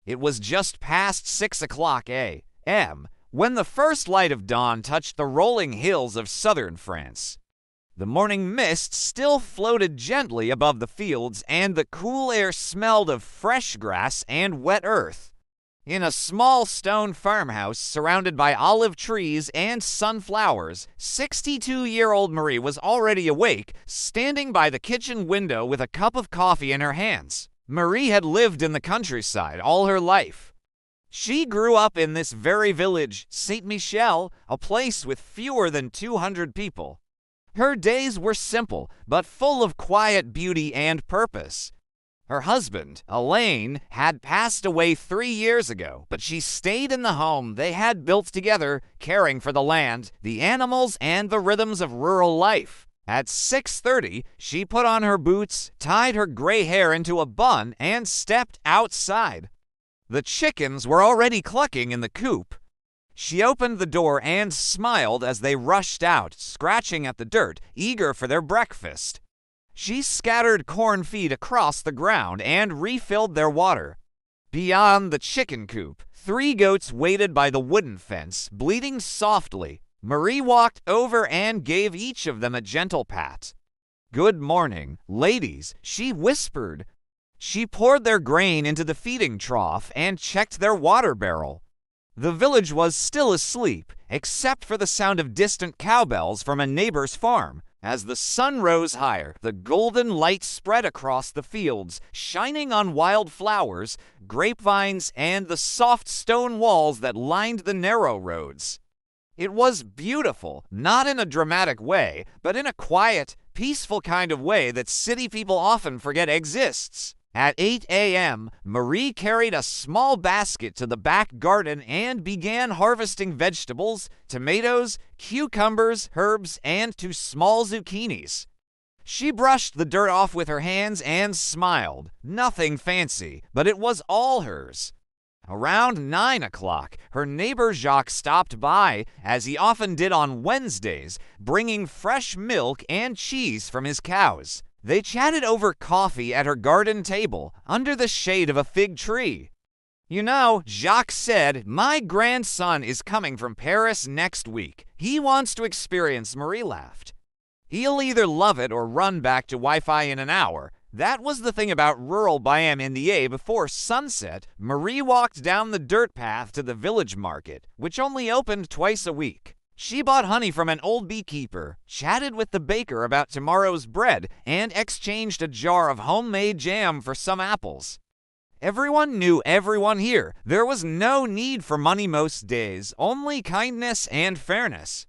It was just past 6 o'clock a.m. when the first light of dawn touched the rolling hills of southern France. The morning mist still floated gently above the fields, and the cool air smelled of fresh grass and wet earth. In a small stone farmhouse surrounded by olive trees and sunflowers, 62-year-old Marie was already awake, standing by the kitchen window with a cup of coffee in her hands. Marie had lived in the countryside all her life. She grew up in this very village, Saint Michel, a place with fewer than 200 people. Her days were simple, but full of quiet beauty and purpose. Her husband, Alain, had passed away 3 years ago, but she stayed in the home they had built together, caring for the land, the animals, and the rhythms of rural life. At 6:30, she put on her boots, tied her gray hair into a bun, and stepped outside. The chickens were already clucking in the coop. She opened the door and smiled as they rushed out, scratching at the dirt, eager for their breakfast. She scattered corn feed across the ground and refilled their water. Beyond the chicken coop, 3 goats waited by the wooden fence, bleating softly. Marie walked over and gave each of them a gentle pat. "Good morning, ladies," she whispered. She poured their grain into the feeding trough and checked their water barrel. The village was still asleep, except for the sound of distant cowbells from a neighbor's farm. As the sun rose higher, the golden light spread across the fields, shining on wild flowers, grapevines, and the soft stone walls that lined the narrow roads. It was beautiful, not in a dramatic way, but in a quiet, peaceful kind of way that city people often forget exists. At 8 a.m., Marie carried a small basket to the back garden and began harvesting vegetables, tomatoes, cucumbers, herbs, and 2 small zucchinis. She brushed the dirt off with her hands and smiled. Nothing fancy, but it was all hers. Around 9 o'clock, her neighbor Jacques stopped by, as he often did on Wednesdays, bringing fresh milk and cheese from his cows. They chatted over coffee at her garden table, under the shade of a fig tree. "You know," Jacques said, "my grandson is coming from Paris next week. He wants to experience," Marie laughed. "He'll either love it or run back to Wi-Fi in an hour." That was the thing about rural Bayam-in-the-A. Before sunset, Marie walked down the dirt path to the village market, which only opened twice a week. She bought honey from an old beekeeper, chatted with the baker about tomorrow's bread, and exchanged a jar of homemade jam for some apples. Everyone knew everyone here. There was no need for money most days, only kindness and fairness.